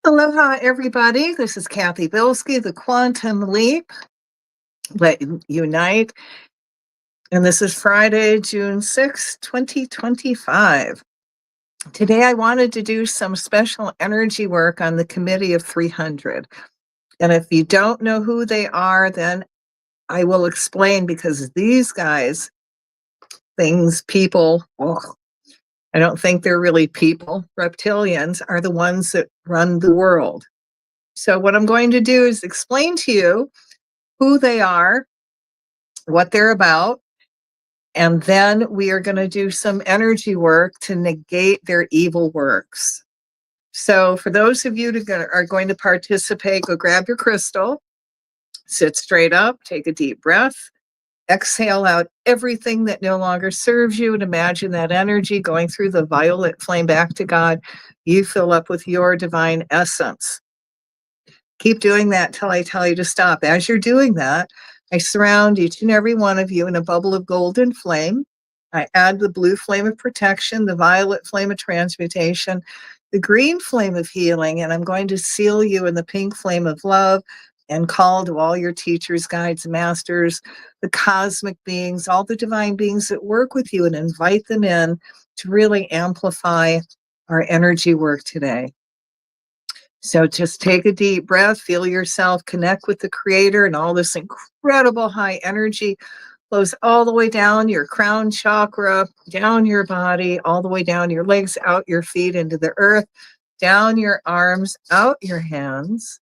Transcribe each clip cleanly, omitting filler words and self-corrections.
Aloha, everybody. This is Cathy Bilsky, the Quantum Leap. Let Unite. And this is Friday, June 6, 2025. Today, I wanted to do some special energy work on the Committee of 300. And if you don't know who they are, then I will explain, because these guys, things, people, I don't think they're really people. Reptilians are the ones that run the world. So what I'm going to do is explain to you who they are, what they're about, and then we are going to do some energy work to negate their evil works. So for those of you that are going to participate, go grab your crystal, sit straight up, take a deep breath, exhale out everything that no longer serves you, and imagine that energy going through the violet flame back to God. You fill up with your divine essence. Keep doing that till I tell you to stop. As you're doing that, I surround each and every one of you in a bubble of golden flame. I add the blue flame of protection, the violet flame of transmutation, the green flame of healing, and I'm going to seal you in the pink flame of love and call to all your teachers, guides, masters, the cosmic beings, all the divine beings that work with you, and invite them in to really amplify our energy work today. So just take a deep breath, feel yourself connect with the Creator, and all this incredible high energy flows all the way down your crown chakra, down your body, all the way down your legs, out your feet into the earth, down your arms, out your hands,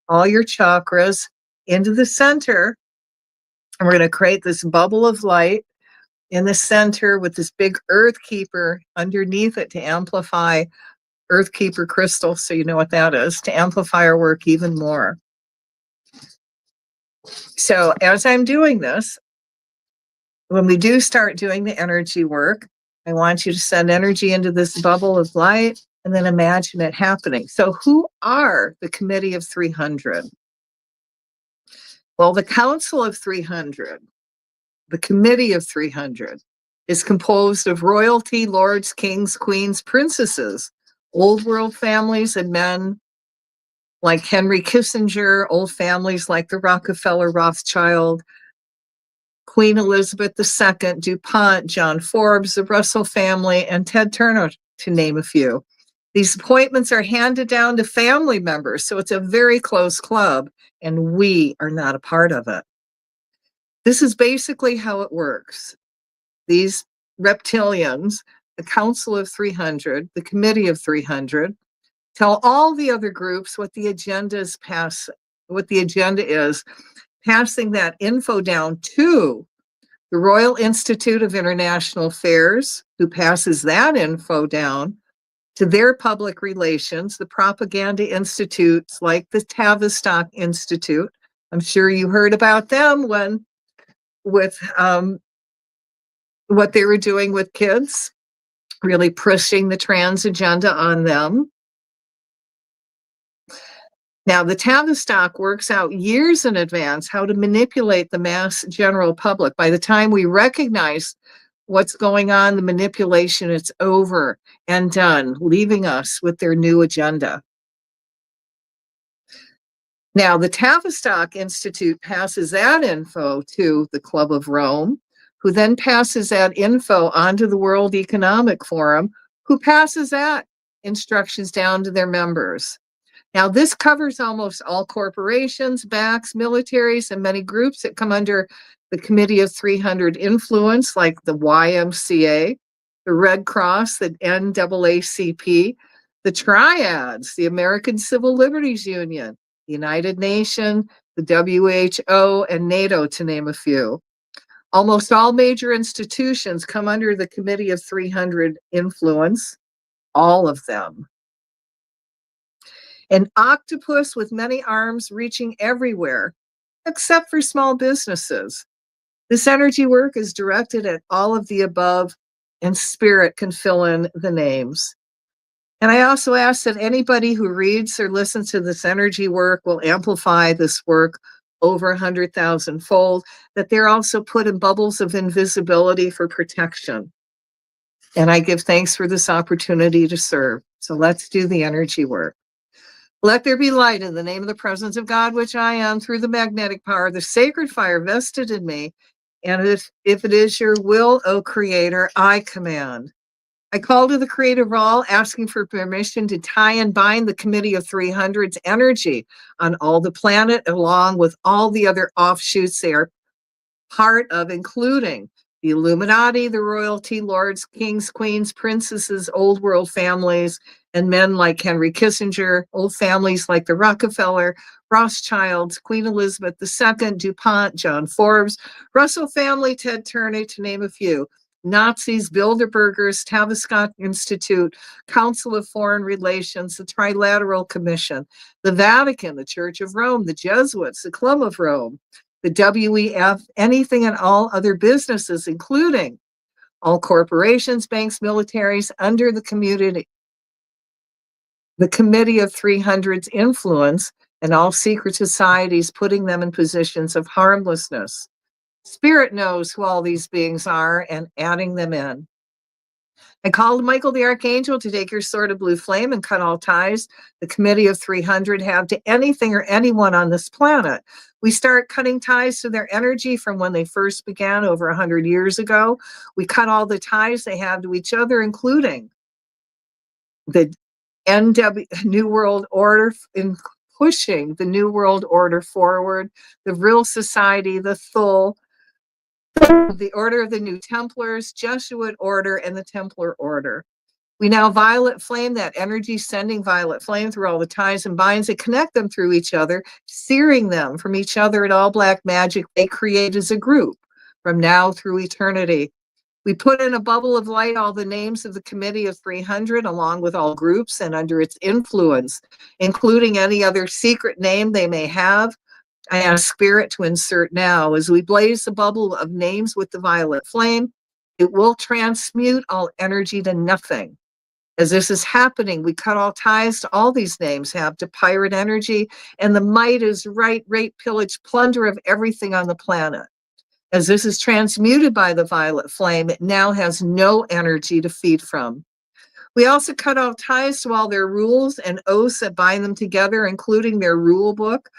all your chakras into the center. And we're going to create this bubble of light in the center with this big earth keeper underneath it to amplify Earth Keeper crystal, so you know what that is, to amplify our work even more. So as I'm doing this, when we do start doing the energy work, I want you to send energy into this bubble of light and then imagine it happening. So who are the Committee of 300? Well, the Council of 300, the Committee of 300, is composed of royalty, lords, kings, queens, princesses, old world families, and men like Henry Kissinger, old families like the Rockefeller, Rothschild, Queen Elizabeth II, DuPont, John Forbes, the Russell family, and Ted Turner, to name a few. These appointments are handed down to family members, so it's a very close club, and we are not a part of it. This is basically how it works. These reptilians, the Council of 300, the Committee of 300, tell all the other groups what the agenda is, passing that info down to the Royal Institute of International Affairs, who passes that info down to their public relations, the propaganda institutes like the Tavistock Institute. I'm sure you heard about them with what they were doing with kids, really pushing the trans agenda on them. Now, the Tavistock works out years in advance how to manipulate the mass general public. By the time we recognize what's going on, the manipulation, it's over and done, leaving us with their new agenda. Now, the Tavistock Institute passes that info to the Club of Rome, who then passes that info onto the World Economic Forum, who passes that instructions down to their members. Now, this covers almost all corporations, banks, militaries, and many groups that come under the Committee of 300 influence, like the YMCA, the Red Cross, the NAACP, the Triads, the American Civil Liberties Union, the United Nations, the WHO, and NATO, to name a few. Almost all major institutions come under the Committee of 300 influence, all of them. An octopus with many arms reaching everywhere, except for small businesses. This energy work is directed at all of the above, and spirit can fill in the names. And I also ask that anybody who reads or listens to this energy work will amplify this work over 100,000 fold, that they're also put in bubbles of invisibility for protection. And I give thanks for this opportunity to serve. So let's do the energy work. Let there be light in the name of the presence of God, which I am, through the magnetic power of the sacred fire vested in me. And if it is your will, O Creator, I command. I call to the Creator of all, asking for permission to tie and bind the Committee of 300's energy on all the planet, along with all the other offshoots they are part of, including the Illuminati, the royalty, lords, kings, queens, princesses, old world families, and men like Henry Kissinger, old families like the Rockefeller, Rothschilds, Queen Elizabeth II, DuPont, John Forbes, Russell family, Ted Turner, to name a few. Nazis, Bilderbergers, Tavistock Institute, Council of Foreign Relations, the Trilateral Commission, the Vatican, the Church of Rome, the Jesuits, the Club of Rome, the WEF, anything and all other businesses, including all corporations, banks, militaries, under the Committee of 300's influence, and all secret societies, putting them in positions of harmlessness. Spirit knows who all these beings are and adding them in. I called Michael the Archangel to take your sword of blue flame and cut all ties the Committee of 300 have to anything or anyone on this planet. We start cutting ties to their energy from when they first began over 100 years ago. We cut all the ties they have to each other, including the New World Order, in pushing the New World Order forward, the Real Society, the Thule, the Order of the New Templars, Jesuit Order, and the Templar Order. We now violet flame that energy, sending violet flame through all the ties and binds that connect them through each other, searing them from each other in all black magic they create as a group from now through eternity. We put in a bubble of light all the names of the Committee of 300, along with all groups and under its influence, including any other secret name they may have. I ask Spirit to insert now. As we blaze the bubble of names with the violet flame, it will transmute all energy to nothing. As this is happening, we cut all ties to all these names have to pirate energy, and the might is right, rape, pillage, plunder of everything on the planet. As this is transmuted by the violet flame, it now has no energy to feed from. We also cut all ties to all their rules and oaths that bind them together, including their rule book,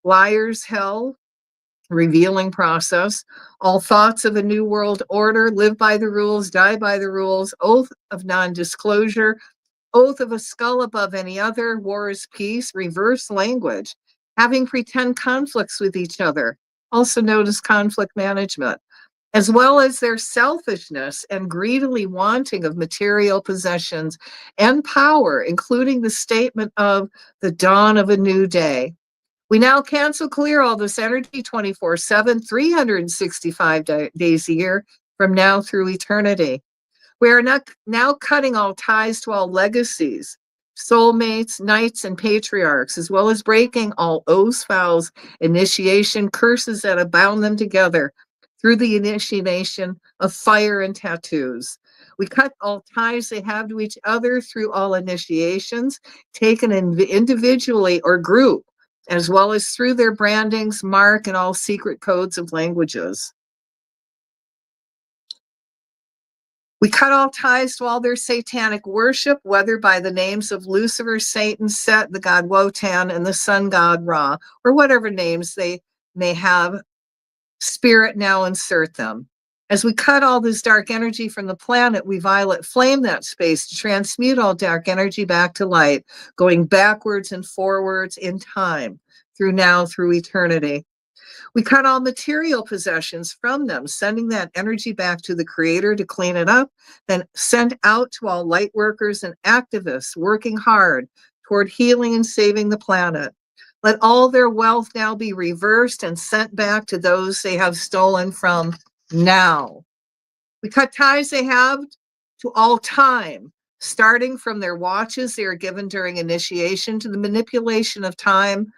liar's hell, revealing process, all thoughts of a new world order, live by the rules, die by the rules, oath of non-disclosure, oath of a skull above any other, war is peace, reverse language, having pretend conflicts with each other, also known as conflict management, as well as their selfishness and greedily wanting of material possessions and power, including the statement of the dawn of a new day. We now cancel clear all this energy 24/7, 365 days a year from now through eternity. We are now cutting all ties to all legacies, soulmates, knights, and patriarchs, as well as breaking all oaths, vows, initiation, curses that have bound them together through the initiation of fire and tattoos. We cut all ties they have to each other through all initiations, taken individually or group, as well as through their brandings, mark, and all secret codes of languages. We cut all ties to all their satanic worship, whether by the names of Lucifer, Satan, Set, the god Wotan, and the sun god Ra, or whatever names they may have. Spirit now insert them. As we cut all this dark energy from the planet, we violet flame that space to transmute all dark energy back to light, going backwards and forwards in time, through eternity. We cut all material possessions from them, sending that energy back to the Creator to clean it up, then sent out to all light workers and activists working hard toward healing and saving the planet. Let all their wealth now be reversed and sent back to those they have stolen from now. We cut ties they have to all time, starting from their watches they are given during initiation to the manipulation of time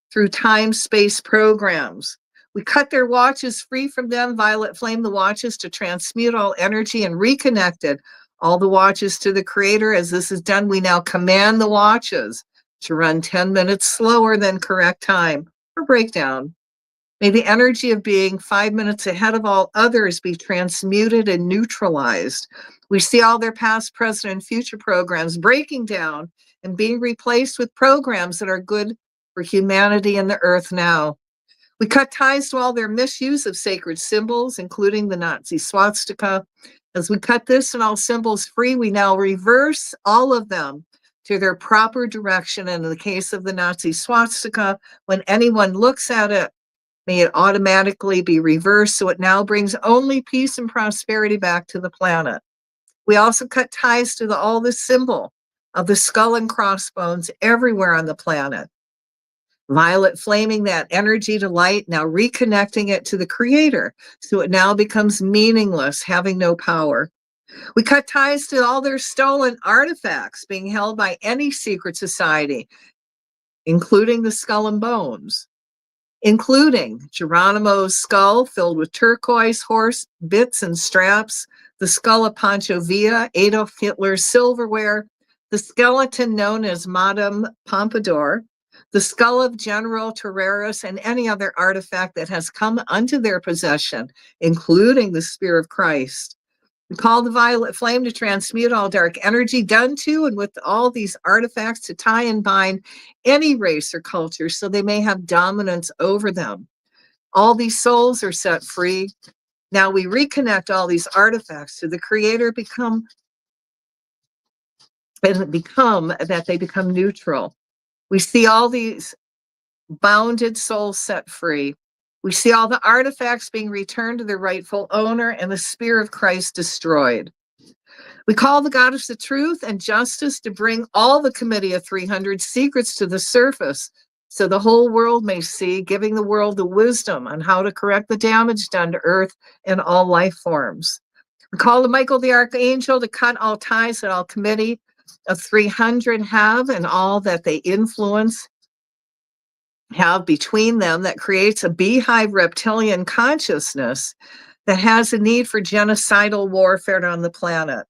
through time-space programs. We cut their watches free from them, violet flame the watches to transmute all energy and reconnected all the watches to the Creator. As this is done, we now command the watches to run 10 minutes slower than correct time or breakdown. May the energy of being 5 minutes ahead of all others be transmuted and neutralized. We see all their past, present, and future programs breaking down and being replaced with programs that are good for humanity and the earth now. We cut ties to all their misuse of sacred symbols, including the Nazi swastika. As we cut this and all symbols free, we now reverse all of them to their proper direction. And in the case of the Nazi swastika, when anyone looks at it, may it automatically be reversed, so it now brings only peace and prosperity back to the planet. We also cut ties to all the symbol of the skull and crossbones everywhere on the planet. Violet flaming that energy to light, now reconnecting it to the creator, so it now becomes meaningless, having no power. We cut ties to all their stolen artifacts being held by any secret society, including the skull and bones, including Geronimo's skull filled with turquoise horse bits and straps, the skull of Pancho Villa, Adolf Hitler's silverware, the skeleton known as Madame Pompadour, the skull of General Terreras, and any other artifact that has come unto their possession, including the spear of Christ. We call the violet flame to transmute all dark energy done to and with all these artifacts to tie and bind any race or culture so they may have dominance over them. All these souls are set free. Now we reconnect all these artifacts to the creator, become that they become neutral. We see all these bounded souls set free. We see all the artifacts being returned to their rightful owner and the spear of Christ destroyed. We call the goddess of truth and justice to bring all the Committee of 300 secrets to the surface so the whole world may see, giving the world the wisdom on how to correct the damage done to earth and all life forms. We call the Michael the Archangel to cut all ties that all Committee of 300 have and all that they influence have between them, that creates a beehive reptilian consciousness that has a need for genocidal warfare on the planet.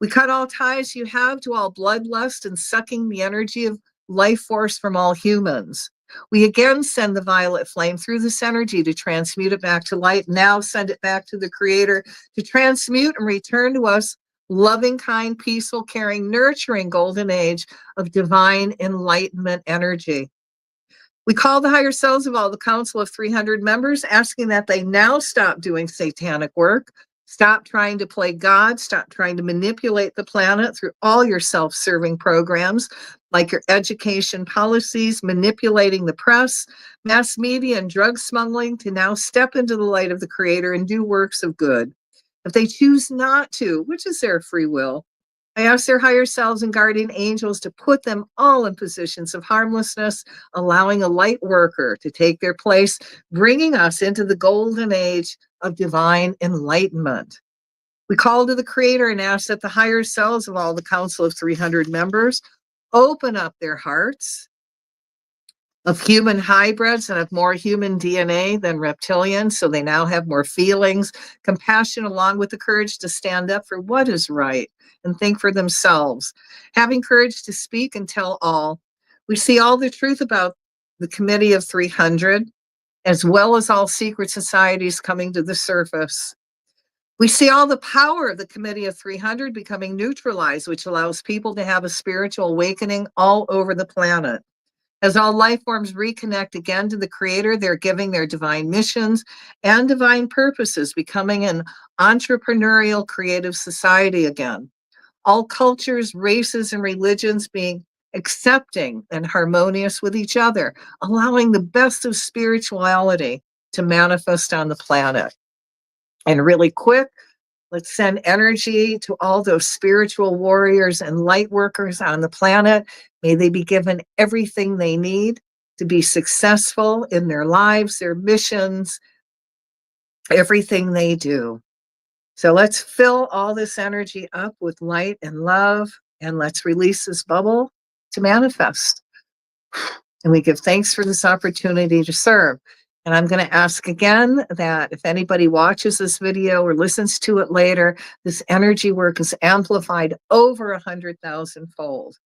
We cut all ties you have to all bloodlust and sucking the energy of life force from all humans. We again send the violet flame through this energy to transmute it back to light. Now send it back to the creator to transmute and return to us loving, kind, peaceful, caring, nurturing golden age of divine enlightenment energy. We call the higher selves of all the Council of 300 members, asking that they now stop doing satanic work, stop trying to play God, stop trying to manipulate the planet through all your self-serving programs, like your education policies, manipulating the press, mass media, and drug smuggling, to now step into the light of the Creator and do works of good. If they choose not to, which is their free will, I ask their higher selves and guardian angels to put them all in positions of harmlessness, allowing a light worker to take their place, bringing us into the golden age of divine enlightenment. We call to the Creator and ask that the higher selves of all the Council of 300 members open up their hearts of human hybrids and of more human DNA than reptilian, so they now have more feelings, compassion, along with the courage to stand up for what is right and think for themselves, having courage to speak and tell all. We see all the truth about the Committee of 300, as well as all secret societies coming to the surface. We see all the power of the Committee of 300 becoming neutralized, which allows people to have a spiritual awakening all over the planet. As all life forms reconnect again to the Creator, they're giving their divine missions and divine purposes, becoming an entrepreneurial creative society again. All cultures, races, and religions being accepting and harmonious with each other, allowing the best of spirituality to manifest on the planet. And really quick, let's send energy to all those spiritual warriors and light workers on the planet. May they be given everything they need to be successful in their lives, their missions, everything they do. So let's fill all this energy up with light and love, and let's release this bubble to manifest. And we give thanks for this opportunity to serve. And I'm going to ask again that if anybody watches this video or listens to it later, this energy work is amplified over 100,000 fold.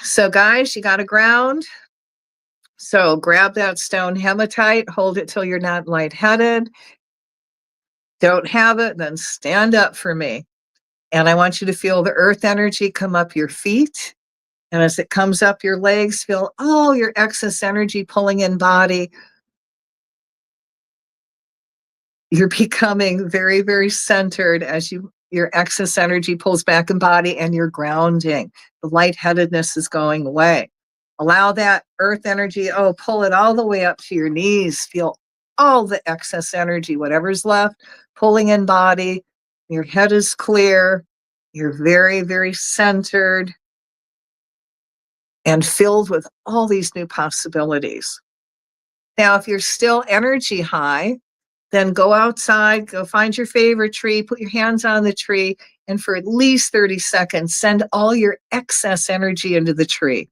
So guys, you got to ground. So grab that stone hematite, hold it till you're not lightheaded. Don't have it? Then stand up for me. And I want you to feel the earth energy come up your feet. And as it comes up your legs, feel all your excess energy pulling in body. You're becoming very, very centered as your excess energy pulls back in body, and you're grounding. The lightheadedness is going away. Allow that earth energy, pull it all the way up to your knees. Feel all the excess energy, whatever's left, pulling in body. Your head is clear. You're very, very centered and filled with all these new possibilities. Now, if you're still energy high, then go outside, go find your favorite tree, put your hands on the tree, and for at least 30 seconds, send all your excess energy into the tree.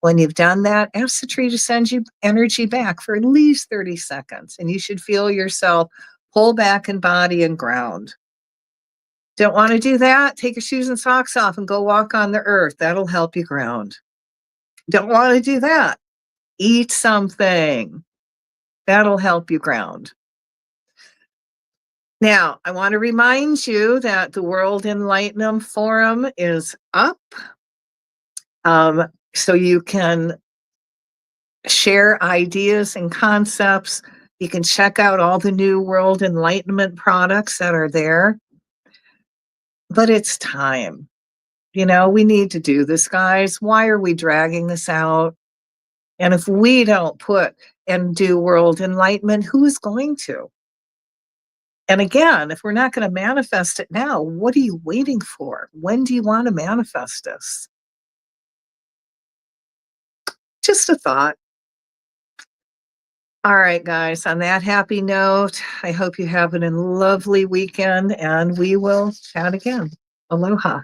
When you've done that, ask the tree to send you energy back for at least 30 seconds, and you should feel yourself pull back in body and ground. Don't want to do that? Take your shoes and socks off and go walk on the earth. That'll help you ground. Don't want to do that? Eat something. That'll help you ground. Now, I want to remind you that the World Enlightenment Forum is up. So you can share ideas and concepts. You can check out all the new World Enlightenment products that are there. But it's time. We need to do this, guys. Why are we dragging this out? And if we don't put and do world enlightenment, who is going to? And again, if we're not going to manifest it now, what are you waiting for? When do you want to manifest this? Just a thought. All right, guys, on that happy note, I hope you have a lovely weekend, and we will chat again. Aloha.